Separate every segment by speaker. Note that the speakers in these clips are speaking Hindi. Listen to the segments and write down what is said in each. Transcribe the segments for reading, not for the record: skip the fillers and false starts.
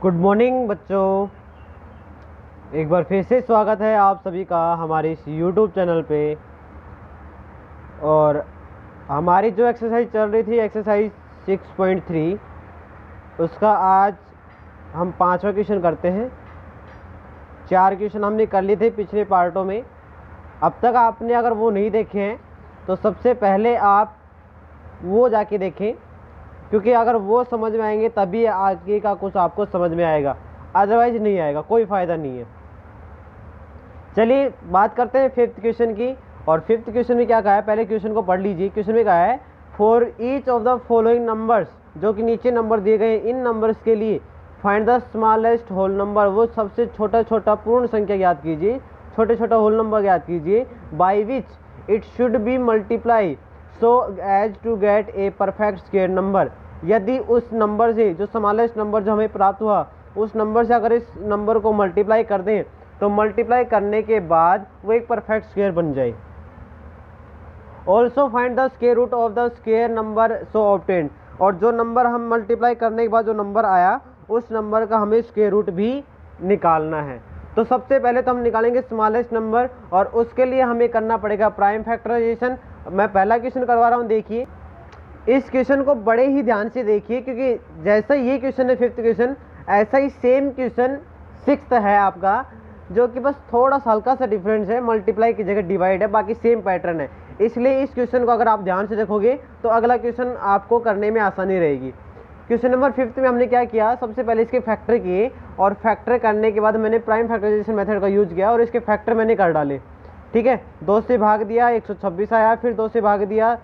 Speaker 1: गुड मॉर्निंग बच्चों, एक बार फिर से स्वागत है आप सभी का हमारे इस यूट्यूब चैनल पे। और हमारी जो एक्सरसाइज चल रही थी एक्सरसाइज 6.3, उसका आज हम 5वां क्वेश्चन करते हैं। 4 क्वेश्चन हमने कर लिए थे पिछले पार्टों में। अब तक आपने अगर वो नहीं देखे हैं तो सबसे पहले आप वो जाके देखें, क्योंकि अगर वो समझ में आएंगे तभी आगे का कुछ आपको समझ में आएगा, अदरवाइज नहीं आएगा, कोई फ़ायदा नहीं है। चलिए बात करते हैं 5th क्वेश्चन की। और 5th क्वेश्चन में क्या कहा है, पहले क्वेश्चन को पढ़ लीजिए। क्वेश्चन में कहा है for each of the following numbers, जो कि नीचे नंबर दिए गए, इन नंबर्स के लिए find the smallest whole number, वो सबसे छोटा छोटा पूर्ण संख्या ज्ञात कीजिए, छोटे छोटा होल नंबर ज्ञात कीजिए, by which it should be multiply so as to get a perfect square number. यदि उस नंबर से, जो स्मॉलेस्ट नंबर जो हमें प्राप्त हुआ, उस नंबर से अगर इस नंबर को मल्टीप्लाई कर दें तो मल्टीप्लाई करने के बाद वो एक परफेक्ट स्क्वायर बन जाए। Also find the square root of the square number so obtained, और जो नंबर हम मल्टीप्लाई करने के बाद जो नंबर आया उस नंबर का हमें स्क्वायर रूट भी निकालना है। तो सबसे पहले तो हम निकालेंगे स्मॉलेस्ट नंबर, और उसके लिए हमें करना पड़ेगा प्राइम फैक्टराइजेशन। मैं पहला क्वेश्चन करवा रहा हूँ, देखिए इस क्वेश्चन को बड़े ही ध्यान से देखिए, क्योंकि जैसा ये क्वेश्चन है 5th क्वेश्चन, ऐसा ही सेम क्वेश्चन 6th है आपका, जो कि बस थोड़ा सा हल्का सा डिफरेंस है, मल्टीप्लाई की जगह डिवाइड है, बाकी सेम पैटर्न है। इसलिए इस क्वेश्चन को अगर आप ध्यान से देखोगे तो अगला क्वेश्चन आपको करने में आसानी रहेगी। क्वेश्चन नंबर 5th में हमने क्या किया, सबसे पहले इसके फैक्टर किए, और फैक्टर करने के बाद मैंने प्राइम फैक्टराइजेशन मेथड का यूज किया और इसके फैक्टर मैंने कर डाले। ठीक है, 2 से भाग दिया 126 आया, फिर 2 से भाग दिया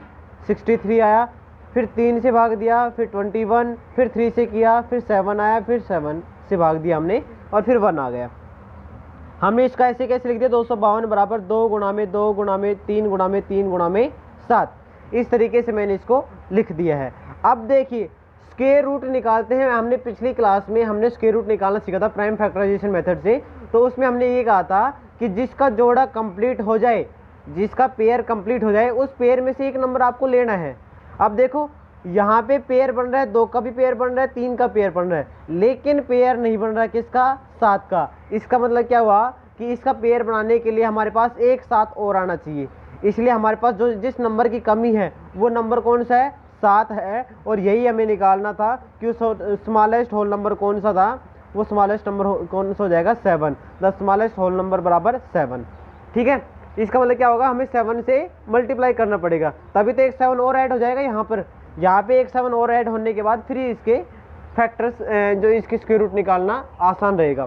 Speaker 1: 63 आया, फिर 3 से भाग दिया, फिर 21, फिर 3 से किया, फिर 7 आया, फिर 7 से भाग दिया हमने, और फिर 1 आ गया। हमने इसका ऐसे कैसे लिख दिया, 252 बराबर 2 गुणा में 2 गुणा में 3 गुणा में 3 गुणा में 7। इस तरीके से मैंने इसको लिख दिया है। अब देखिए स्क्वायर रूट निकालते हैं। हमने पिछली क्लास में हमने स्क्वायर रूट निकालना सीखा था प्राइम फैक्टराइजेशन मेथड से। तो उसमें हमने ये कहा था कि जिसका जोड़ा कंप्लीट हो जाए, जिसका पेयर कंप्लीट हो जाए, उस पेयर में से एक नंबर आपको लेना है। अब देखो यहाँ पे पेयर बन रहा है, 2 का भी पेयर बन रहा है, 3 का पेयर बन रहा है, लेकिन पेयर नहीं बन रहा है किसका, 7 का। इसका मतलब क्या हुआ कि इसका पेयर बनाने के लिए हमारे पास एक 7 और आना चाहिए। इसलिए हमारे पास जो जिस नंबर की कमी है वो नंबर कौन सा है, 7 है। और यही हमें निकालना था कि स्मॉलेस्ट होल नंबर कौन सा था, वो स्मॉलेस्ट नंबर कौन सा हो जाएगा, 7। द स्मॉलेस्ट होल नंबर बराबर 7। ठीक है, इसका मतलब क्या होगा, हमें 7 से मल्टीप्लाई करना पड़ेगा, तभी तो एक 7 और ऐड हो जाएगा यहाँ पर। यहाँ पे एक 7 और ऐड होने के बाद फिर इसके फैक्टर्स जो इसके स्क्वायर रूट निकालना आसान रहेगा।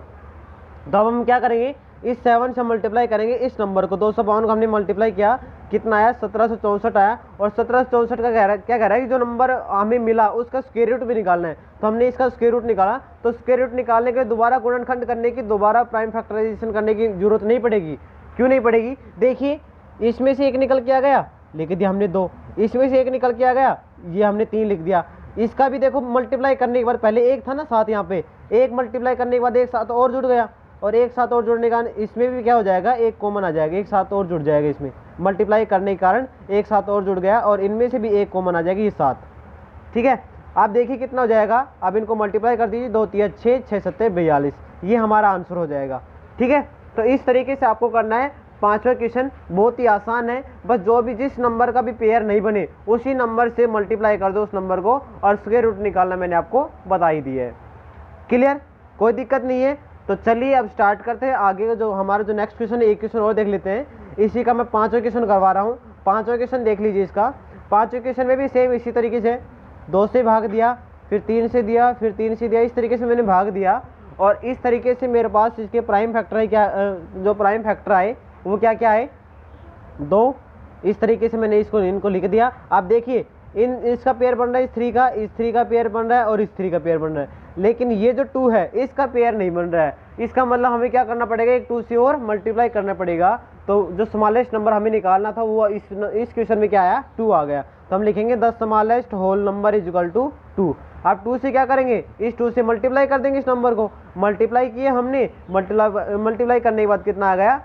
Speaker 1: तो अब हम क्या करेंगे, इस 7 से मल्टीप्लाई करेंगे इस नंबर को। 252 को हमने मल्टीप्लाई किया, कितना आया, 1764 आया। और 1764 का क्या कह रहा है कि जो नंबर हमें मिला उसका स्क्वायर रूट भी निकालना है। तो हमने इसका स्क्वायर रूट निकाला, तो स्क्वायर रूट निकालने के लिए दोबारा गुणनखंड करने की, दोबारा प्राइम फैक्टराइजेशन करने की जरूरत नहीं पड़ेगी। क्यों नहीं पड़ेगी, देखिए इसमें से एक निकल के आ गया, लिख दिया हमने 2, इसमें से एक निकल के आ गया, ये हमने 3 लिख दिया। इसका भी देखो मल्टीप्लाई करने के बाद, पहले एक था ना 7, यहाँ पे एक मल्टीप्लाई करने के बाद एक 7 और जुड़ गया, और एक 7 और जुड़ने का इसमें भी क्या हो जाएगा, एक कॉमन आ जाएगा, एक 7 और जुड़ जाएगा। इसमें मल्टीप्लाई करने के कारण एक 7 और जुड़ गया, और इनमें से भी एक कॉमन आ जाएगी, ये 7। ठीक है, आप देखिए कितना हो जाएगा, अब इनको मल्टीप्लाई कर दीजिए, 2 3 6 6 7 42, ये हमारा आंसर हो जाएगा। ठीक है, तो इस तरीके से आपको करना है। 5वां क्वेश्चन बहुत ही आसान है, बस जो भी जिस नंबर का भी पेयर नहीं बने उसी नंबर से मल्टीप्लाई कर दो उस नंबर को, और स्क्वायर रूट निकालना मैंने आपको बता ही दिया है। क्लियर, कोई दिक्कत नहीं है। तो चलिए अब स्टार्ट करते हैं आगे का, जो हमारा जो नेक्स्ट क्वेश्चन है, एक क्वेश्चन और देख लेते हैं। इसी का मैं 5वां क्वेश्चन करवा रहा हूँ। 5वां क्वेश्चन देख लीजिए। इसका 5वें क्वेश्चन में भी सेम इसी तरीके से 2 से भाग दिया, फिर 3 से दिया, फिर 3 से दिया, इस तरीके से मैंने भाग दिया। और इस तरीके से मेरे पास इसके प्राइम फैक्टर है, क्या जो प्राइम फैक्टर आए वो क्या क्या है, 2। इस तरीके से मैंने इनको लिख दिया। आप देखिए इसका पेयर बन रहा है, इस 3 का पेयर बन रहा है, और इस 3 का पेयर बन रहा है, लेकिन ये जो 2 है इसका पेयर नहीं बन रहा है। इसका मतलब हमें क्या करना पड़ेगा, एक 2 से और मल्टीप्लाई करना पड़ेगा। तो जो स्मॉलेस्ट नंबर हमें निकालना था वो इस क्वेश्चन में क्या आया, 2 आ गया। तो हम लिखेंगे the smallest whole number is equal to 2। आप 2 से क्या करेंगे, इस 2 से मल्टीप्लाई कर देंगे इस नंबर को। मल्टीप्लाई किए हमने, मल्टीप्लाई करने के बाद कितना आ गया,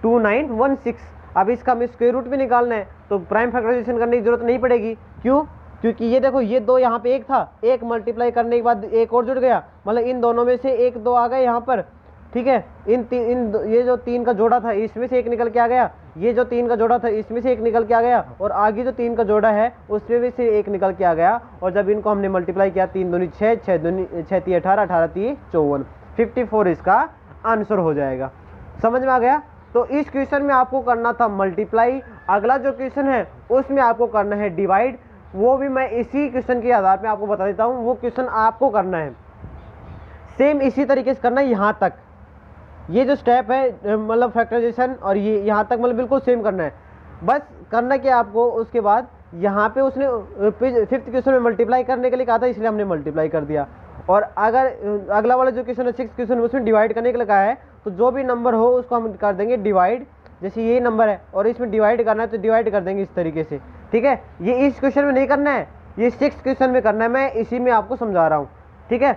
Speaker 1: 2916। अब इसका हमें स्क्वायर रूट भी निकालना है, तो प्राइम फैक्टराइजेशन करने की जरूरत नहीं पड़ेगी। क्यों, क्योंकि ये देखो ये 2 यहाँ पे एक था, एक मल्टीप्लाई करने के बाद एक और जुड़ गया, मतलब इन दोनों में से 1 2 आ गए यहाँ पर, ठीक है। ये जो 3 का जोड़ा था इसमें से एक निकल के आ गया, ये जो 3 का जोड़ा था इसमें से एक निकल के आ गया, और आगे जो 3 का जोड़ा है उसमें भी से एक निकल के आ गया। और जब इनको हमने मल्टीप्लाई किया 3 दूनी 6, 6 दूनी 6 3 18, 18 3 54, 54 इसका आंसर हो जाएगा। समझ में आ गया। तो इस क्वेश्चन में आपको करना था मल्टीप्लाई। अगला जो क्वेश्चन है उसमें आपको करना है डिवाइड, वो भी मैं इसी क्वेश्चन के आधार पे आपको बता देता हूँ। वो क्वेश्चन आपको करना है सेम इसी तरीके से करना है, यहाँ तक ये जो स्टेप है मतलब फैक्टराइजेशन और ये यहाँ तक मतलब बिल्कुल सेम करना है। बस करना क्या आपको, उसके बाद यहाँ पे उसने 5th क्वेश्चन में मल्टीप्लाई करने के लिए कहा था, इसलिए हमने मल्टीप्लाई कर दिया। और अगर अगला वाला जो क्वेश्चन है 6th क्वेश्चन उसमें डिवाइड करने के लिए कहा है, तो जो भी नंबर हो उसको हम कर देंगे डिवाइड। जैसे ये नंबर है और इसमें डिवाइड करना है तो डिवाइड कर देंगे इस तरीके से, ठीक है। ये इस क्वेश्चन में नहीं करना है, ये 6th क्वेश्चन में करना है, मैं इसी में आपको समझा रहा हूँ, ठीक है।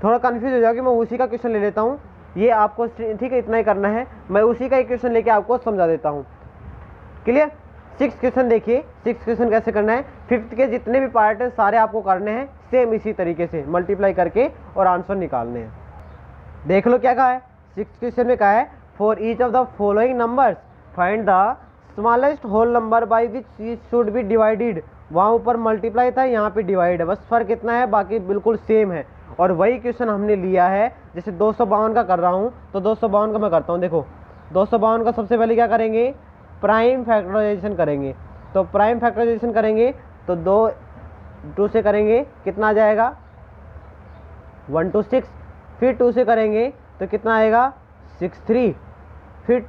Speaker 1: थोड़ा कन्फ्यूज हो जाएगा, मैं उसी का क्वेश्चन ले लेता हूँ, ये आपको ठीक है इतना ही करना है। मैं उसी का एक क्वेश्चन लेके आपको समझा देता हूँ, क्लियर। 6th क्वेश्चन देखिए, 6th क्वेश्चन कैसे करना है। 5th के जितने भी पार्ट हैं सारे आपको करने हैं सेम इसी तरीके से मल्टीप्लाई करके और आंसर निकालने हैं। देख लो क्या कहा है 6th क्वेश्चन में, कहा है for each of the following numbers find the smallest whole number by which should be divided. वहाँ ऊपर मल्टीप्लाई था, यहाँ पे डिवाइड है, बस फर्क इतना है, बाकी बिल्कुल सेम है। और वही क्वेश्चन हमने लिया है, जैसे 252 का कर रहा हूँ तो 252 का मैं करता हूँ। देखो 252 का सबसे पहले क्या करेंगे, प्राइम फैक्टराइजेशन करेंगे। तो प्राइम फैक्टराइजेशन करेंगे तो 2 से करेंगे कितना आ जाएगा 1 2 6, फिर 2 से करेंगे तो कितना आएगा 6 3, फिर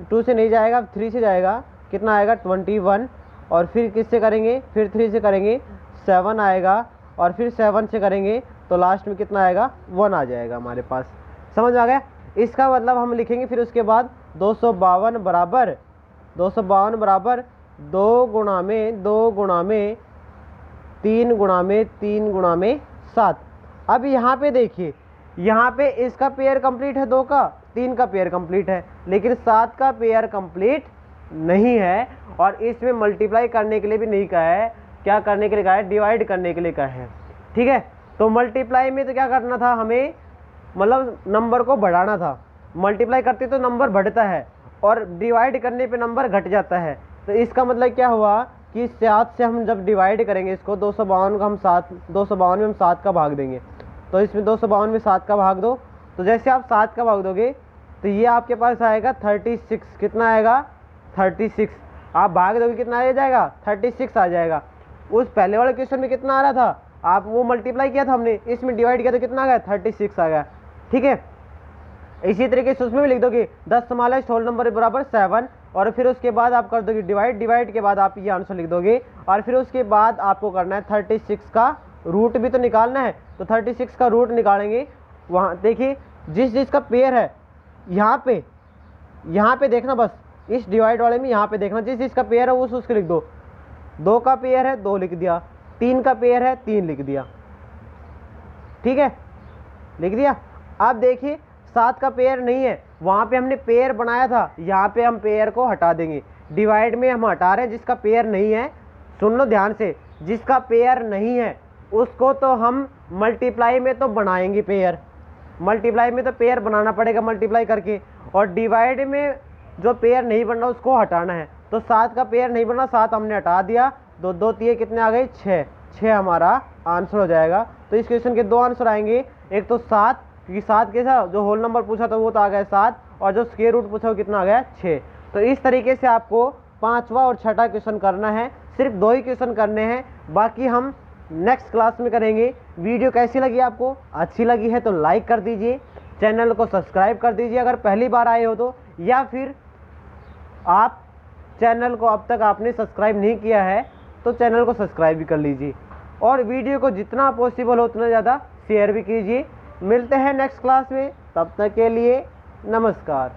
Speaker 1: 2 से नहीं जाएगा 3 से जाएगा, कितना आएगा 21, और फिर किससे करेंगे, फिर 3 से करेंगे 7 आएगा, और फिर 7 से करेंगे तो लास्ट में कितना आएगा 1 आ जाएगा हमारे पास। समझ में आ गया। इसका मतलब हम लिखेंगे फिर उसके बाद 252 बराबर 2 गुणा में 2 गुणा में 3 गुणा में 3 गुणा में 7। अब यहाँ पे देखिए, यहाँ पे इसका पेयर कंप्लीट है 2 का, 3 का पेयर कंप्लीट है, लेकिन 7 का पेयर कंप्लीट नहीं है। और इसमें मल्टीप्लाई करने के लिए भी नहीं कहा है, क्या करने के लिए कहा है, डिवाइड करने के लिए कहा है, ठीक है। तो मल्टीप्लाई में तो क्या करना था हमें, मतलब नंबर को बढ़ाना था। मल्टीप्लाई करते तो नंबर बढ़ता है और डिवाइड करने पे नंबर घट जाता है। तो इसका मतलब क्या हुआ कि 7 से हम जब डिवाइड करेंगे इसको, 252 का हम 252 में हम 7 का भाग देंगे। तो इसमें 252 में 7 का भाग दो, तो जैसे आप 7 का भाग दोगे तो ये आपके पास आएगा 36। कितना आएगा 36, आप भाग दोगे कितना आ जाएगा 36 आ जाएगा। उस पहले वाले क्वेश्चन में कितना आ रहा था, आप वो मल्टीप्लाई किया था हमने, इसमें डिवाइड किया तो कितना आ गया 36 आ गया, ठीक है। इसी तरीके से उसमें भी लिख दोगे 10 स्मॉलेस्ट होल नंबर बराबर 7, और फिर उसके बाद आप कर दोगे डिवाइड के बाद आप ये आंसर लिख दोगे। और फिर उसके बाद आपको करना है 36 का रूट भी तो निकालना है, तो 36 का रूट निकालेंगे। वहाँ देखिए जिस का पेयर है यहाँ पे देखना, बस इस डिवाइड वाले में यहाँ पे देखना, जिसका पेयर है उसके लिख दो। 2 का पेयर है 2 लिख दिया, 3 का पेयर है 3 लिख दिया, ठीक है, लिख दिया। अब देखिए 7 का पेयर नहीं है, वहाँ पे हमने पेयर बनाया था, यहाँ पे हम पेयर को हटा देंगे। डिवाइड में हम हटा रहे हैं जिसका पेयर नहीं है, सुन लो ध्यान से, जिसका पेयर नहीं है उसको तो हम मल्टीप्लाई में तो बनाएंगे पेयर, मल्टीप्लाई में तो पेयर बनाना पड़ेगा मल्टीप्लाई करके, और डिवाइड में जो पेयर नहीं बन रहा उसको हटाना है। तो 7 का पेयर नहीं बना, 7 हमने हटा दिया, 2 2 3 कितने आ गए 6 हमारा आंसर हो जाएगा। तो इस क्वेश्चन के 2 आंसर आएंगे, एक तो 7, क्योंकि 7 के साथ जो होल नंबर पूछा था वो तो आ गया 7, और जो स्क्वायर रूट पूछा वो कितना आ गया 6। तो इस तरीके से आपको 5वां और 6ठा क्वेश्चन करना है, सिर्फ 2 ही क्वेश्चन करने हैं, बाकी हम नेक्स्ट क्लास में करेंगे। वीडियो कैसी लगी आपको, अच्छी लगी है तो लाइक कर दीजिए, चैनल को सब्सक्राइब कर दीजिए अगर पहली बार आए हो तो, या फिर आप चैनल को अब तक आपने सब्सक्राइब नहीं किया है तो चैनल को सब्सक्राइब भी कर लीजिए, और वीडियो को जितना पॉसिबल हो उतना ज़्यादा शेयर भी कीजिए। मिलते हैं नेक्स्ट क्लास में, तब तक के लिए नमस्कार।